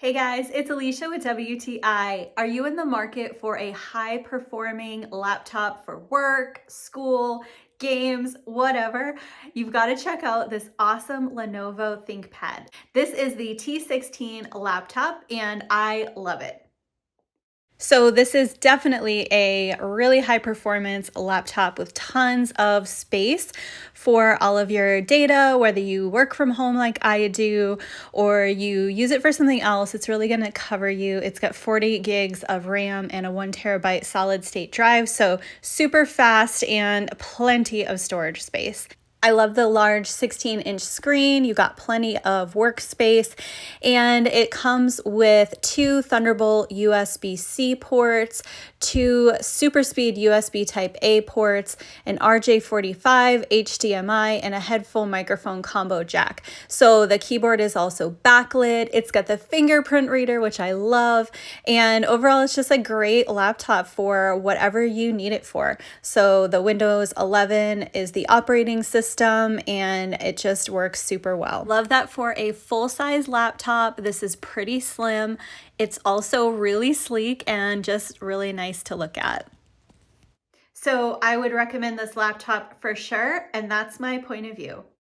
Hey guys, it's Alicia with WTI. Are you in the market for a high performing laptop for work, school, games, whatever? You've got to check out this awesome Lenovo ThinkPad. This is the T16 laptop and I love it. So this is definitely a really high performance laptop with tons of space for all of your data, whether you work from home like I do, or you use it for something else. It's really going to cover you. It's got 40 gigs of RAM and a 1 TB solid state drive. So super fast and plenty of storage space. I love the large 16-inch screen. You got plenty of workspace, and it comes with 2 Thunderbolt USB-C ports, 2 SuperSpeed USB Type-A ports, an RJ45, HDMI, and a headphone microphone combo jack. So the keyboard is also backlit. It's got the fingerprint reader, which I love, and overall it's just a great laptop for whatever you need it for. So the Windows 11 is the operating system, and it just works super well. Love that for a full-size laptop. This is pretty slim. It's also really sleek and just really nice to look at. So I would recommend this laptop for sure, and that's my point of view.